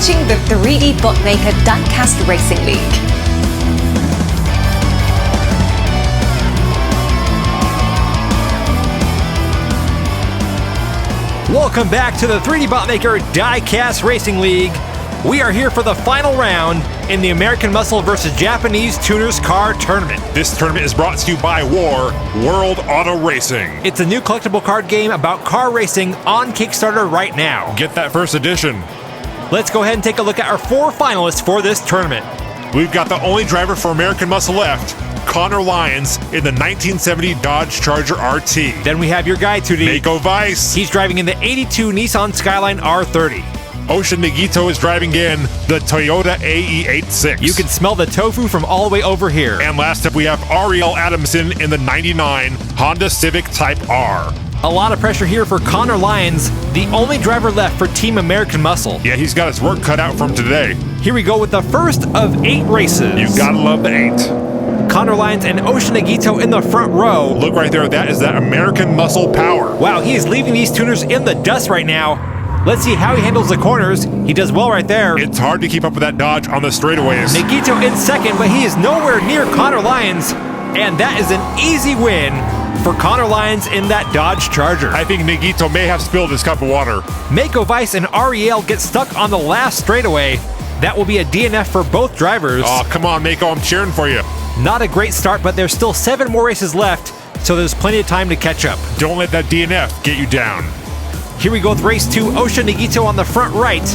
watching the 3D Bookmaker Diecast Racing League. Welcome back to the 3D Botmaker Diecast Racing League. We are here for the final round in the American Muscle vs. Japanese Tuners Car Tournament. This tournament is brought to you by World Auto Racing. It's a new collectible card game about car racing on Kickstarter right now. Get that first edition. Let's go ahead and take a look at our 4 finalists for this tournament. We've got the only driver for American Muscle left, Connor Lyons, in the 1970 Dodge Charger RT. Then we have your guy, 2D. Mako Vice. He's driving in the 82 Nissan Skyline R30. Ocean Nagito is driving in the Toyota AE86. You can smell the tofu from all the way over here. And last up we have Ariel Adamson in the 99 Honda Civic Type R. A lot of pressure here for Connor Lyons, the only driver left for Team American Muscle. Yeah, he's got his work cut out for him today. Here we go with the first of 8 races. You gotta love the 8. Connor Lyons and Ocean Nagito in the front row. Look right there, that is that American Muscle power. Wow, he is leaving these tuners in the dust right now. Let's see how he handles the corners. He does well right there. It's hard to keep up with that Dodge on the straightaways. Nagito in second, but he is nowhere near Connor Lyons. And that is an easy win for Connor Lyons in that Dodge Charger. I think Nagito may have spilled his cup of water. Mako Vice and Ariel get stuck on the last straightaway. That will be a DNF for both drivers. Oh, come on, Mako, I'm cheering for you. Not a great start, but there's still 7 more races left, so there's plenty of time to catch up. Don't let that DNF get you down. Here we go with race 2, Ocean Nagito on the front right,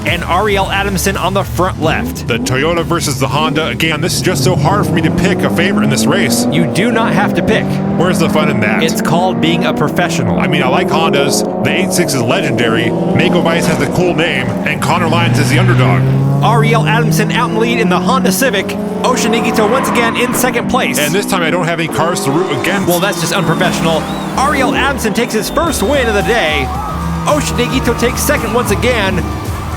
and Ariel Adamson on the front left. The Toyota versus the Honda. Again, this is just so hard for me to pick a favorite in this race. You do not have to pick. Where's the fun in that? It's called being a professional. I mean, I like Hondas. The 86 is legendary. Mako Vice has a cool name, and Connor Lyons is the underdog. Ariel Adamson out in lead in the Honda Civic. Ocean Nagito once again in second place. And this time I don't have any cars to root against. Well, that's just unprofessional. Ariel Adamson takes his first win of the day. Ocean Nagito takes second once again.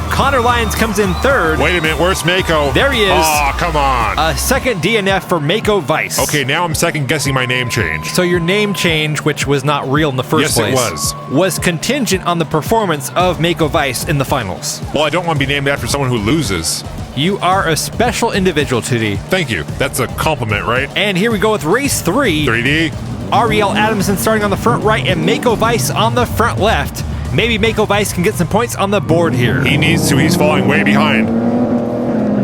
Connor Lyons comes in third. Wait a minute, where's Mako? There he is. Oh, come on. A second DNF for Mako Vice. Okay, now I'm second guessing my name change. So your name change, which was not real in the first place, Yes, it was contingent on the performance of Mako Vice in the finals. Well, I don't want to be named after someone who loses. You are a special individual, 2D. Thank you. That's a compliment, right? And here we go with race 3. 3D. Ariel Adamson starting on the front right and Mako Vice on the front left. Maybe Mako Vice can get some points on the board here. He needs to. He's falling way behind.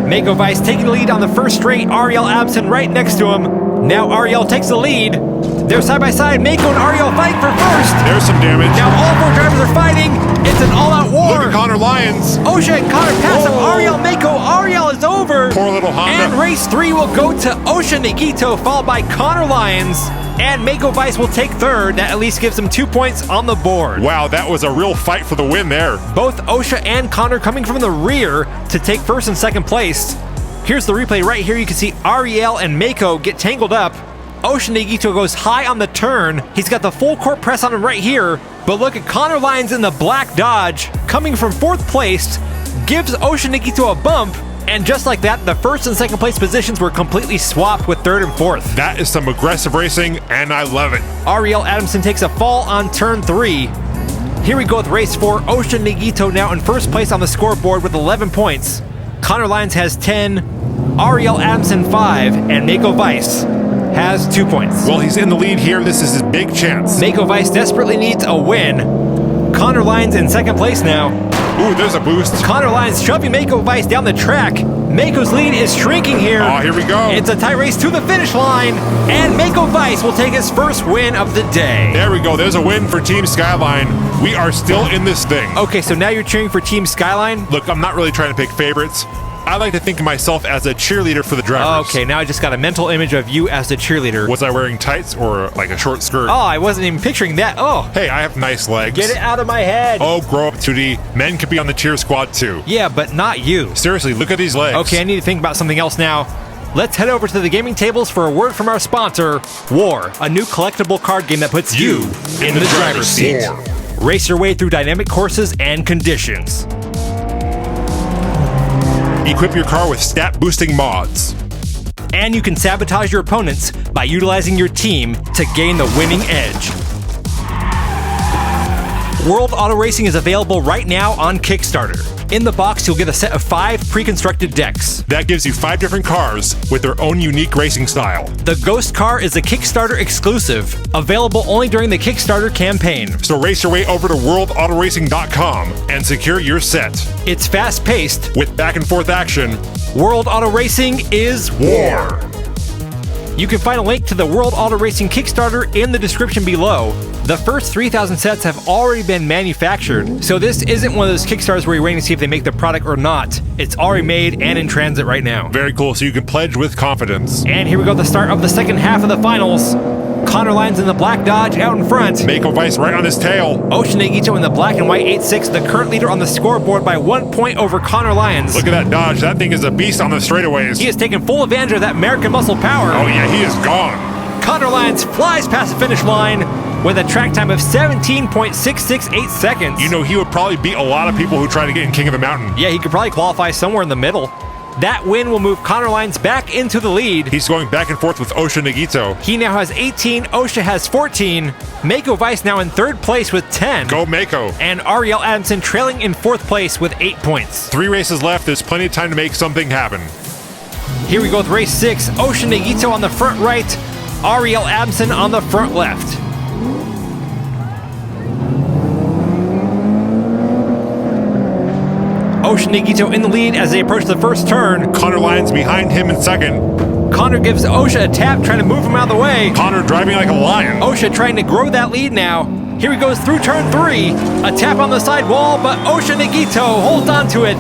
Mako Vice taking the lead on the first straight. Ariel Adamson right next to him. Now Ariel takes the lead. They're side by side. Mako and Ariel fight for first. There's some damage. Now all 4 drivers are fighting. It's an all-out war. Look at Connor Lyons. Ocean and Connor pass him. Ariel, Mako. Ariel is over. Poor little Honda. And race 3 will go to Ocean Nagito, followed by Connor Lyons. And Mako Vice will take third. That at least gives him 2 points on the board. Wow, that was a real fight for the win there. Both Osha and Connor coming from the rear to take first and second place. Here's the replay right here. You can see Ariel and Mako get tangled up. Ocean Nagito goes high on the turn. He's got the full court press on him right here. But look at Connor Lyons in the black Dodge coming from 4th place. Gives Ocean Nagito a bump. And just like that, the first and second place positions were completely swapped with 3rd and 4th. That is some aggressive racing, and I love it. Ariel Adamson takes a fall on turn 3. Here we go with race 4. Ocean Nagito now in first place on the scoreboard with 11 points. Connor Lyons has 10, Ariel Adamson 5, and Mako Vice has 2 points. Well, he's in the lead here. This is his big chance. Mako Vice desperately needs a win. Connor Lyons in second place now. Ooh, there's a boost. Connor Lyons shoving Mako Vice down the track. Mako's lead is shrinking here. Oh, here we go. It's a tight race to the finish line, and Mako Vice will take his first win of the day. There we go. There's a win for Team Skyline. We are still in this thing. Okay, so now you're cheering for Team Skyline? Look, I'm not really trying to pick favorites. I like to think of myself as a cheerleader for the drivers. Okay, now I just got a mental image of you as the cheerleader. Was I wearing tights or like a short skirt? Oh, I wasn't even picturing that. Oh. Hey, I have nice legs. Get it out of my head. Oh, grow up, 2D. Men could be on the cheer squad too. Yeah, but not you. Seriously, look at these legs. Okay, I need to think about something else now. Let's head over to the gaming tables for a word from our sponsor, War, a new collectible card game that puts you in the driver's seat. Race your way through dynamic courses and conditions. Equip your car with stat-boosting mods. And you can sabotage your opponents by utilizing your team to gain the winning edge. World Auto Racing is available right now on Kickstarter. In the box, you'll get a set of 5 pre-constructed decks. That gives you 5 different cars with their own unique racing style. The Ghost car is a Kickstarter exclusive, available only during the Kickstarter campaign. So race your way over to worldautoracing.com and secure your set. It's fast-paced. With back and forth action, World Auto Racing is war. You can find a link to the World Auto Racing Kickstarter in the description below. The first 3,000 sets have already been manufactured, so this isn't one of those Kickstarters where you're waiting to see if they make the product or not. It's already made and in transit right now. Very cool, so you can pledge with confidence. And here we go, the start of the second half of the finals. Connor Lyons in the black Dodge out in front. Mako Vice right on his tail. Ocean Nagito in the black and white 8.6, the current leader on the scoreboard by 1 point over Connor Lyons. Look at that Dodge. That thing is a beast on the straightaways. He has taken full advantage of that American muscle power. Oh yeah, he is gone. Connor Lyons flies past the finish line with a track time of 17.668 seconds. You know, he would probably beat a lot of people who try to get in King of the Mountain. Yeah, he could probably qualify somewhere in the middle. That win will move Connor Lyons back into the lead. He's going back and forth with Osha Nagito. He now has 18, Osha has 14. Mako Vice now in third place with 10. Go Mako. And Ariel Adamson trailing in fourth place with 8 points. 3 races left. There's plenty of time to make something happen. Here we go with race 6. Ocean Nagito on the front right, Ariel Adamson on the front left. Ocean Nagito in the lead as they approach the first turn. Connor Lyons behind him in second. Connor gives Osha a tap, trying to move him out of the way. Connor driving like a lion. Osha trying to grow that lead now. Here he goes through turn 3. A tap on the side wall, but Ocean Nagito holds on to it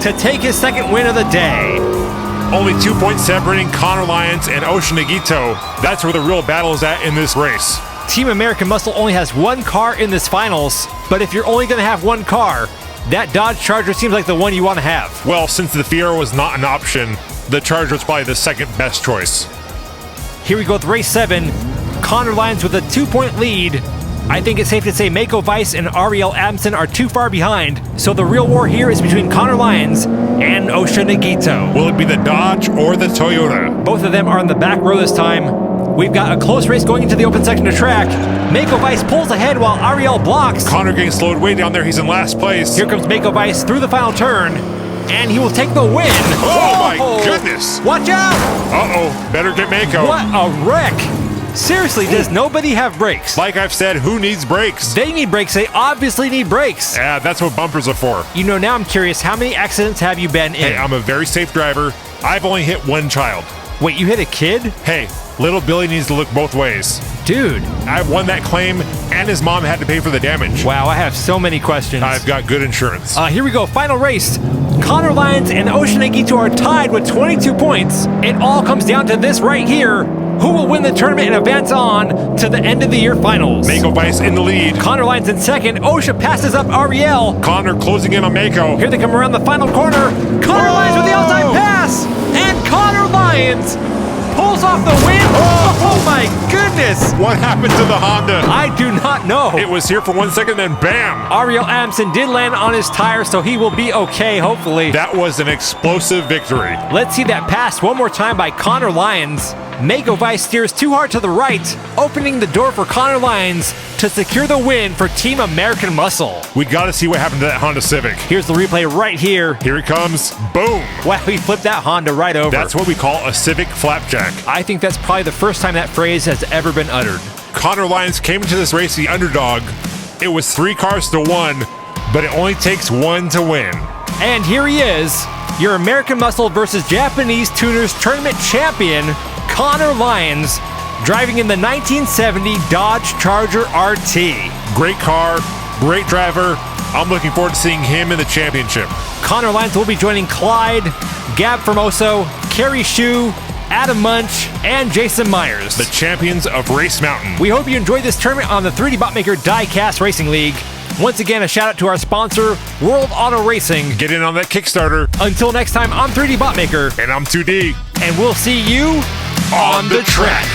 to take his second win of the day. Only 2 points separating Connor Lyons and Ocean Nagito. That's where the real battle is at in this race. Team American Muscle only has 1 car in this finals, but if you're only going to have 1 car, that Dodge Charger seems like the one you want to have. Well, since the Fiero was not an option, the Charger was probably the second best choice. Here we go with race 7. Connor Lyons with a 2-point lead. I think it's safe to say Mako Vice and Ariel Adamson are too far behind, so the real war here is between Connor Lyons and Osha Nagito. Will it be the Dodge or the Toyota? Both of them are in the back row this time. We've got a close race going into the open section of track. Mako Vice pulls ahead while Ariel blocks. Connor getting slowed way down there. He's in last place. Here comes Mako Vice through the final turn, and he will take the win. Oh my goodness. Watch out! Uh-oh, better get Mako. What a wreck. Seriously, does nobody have brakes? Like I've said, who needs brakes? They need brakes. They obviously need brakes. Yeah, that's what bumpers are for. You know, now I'm curious, how many accidents have you been in? Hey, I'm a very safe driver. I've only hit 1 child. Wait, you hit a kid? Hey, little Billy needs to look both ways. Dude. I've won that claim, and his mom had to pay for the damage. Wow, I have so many questions. I've got good insurance. Here we go, final race. Connor Lyons and Ocean Nagito are tied with 22 points. It all comes down to this right here. Who will win the tournament and advance on to the end of the year finals? Mako Vice in the lead. Connor Lyons in second. Osha passes up Ariel. Connor closing in on Mako. Here they come around the final corner. Connor Lyons with the outside pass. And Connor Lyons pulls off the win. Oh my goodness. What happened to the Honda? I do not know. It was here for 1 second, then bam. Ariel Adamson did land on his tire, so he will be okay, hopefully. That was an explosive victory. Let's see that pass one more time by Connor Lyons. Mako Vice steers too hard to the right, opening the door for Connor Lyons to secure the win for Team American Muscle. We got to see what happened to that Honda Civic. Here's the replay right here. Here he comes. Boom. Wow, he flipped that Honda right over. That's what we call a Civic flapjack. I think that's probably the first time that phrase has ever been uttered. Connor Lyons came into this race the underdog. It was 3 cars to 1, but it only takes 1 to win. And here he is, your American Muscle versus Japanese Tuners Tournament champion, Connor Lyons, driving in the 1970 Dodge Charger RT. Great car, great driver. I'm looking forward to seeing him in the championship. Connor Lyons will be joining Clyde, Gab Formoso, Kerry Shue, Adam Munch, and Jason Myers, the champions of Race Mountain. We hope you enjoyed this tournament on the 3D Botmaker Diecast Racing League. Once again, a shout out to our sponsor, World Auto Racing. Get in on that Kickstarter. Until next time, I'm 3D Botmaker. And I'm 2D. And we'll see you on the track.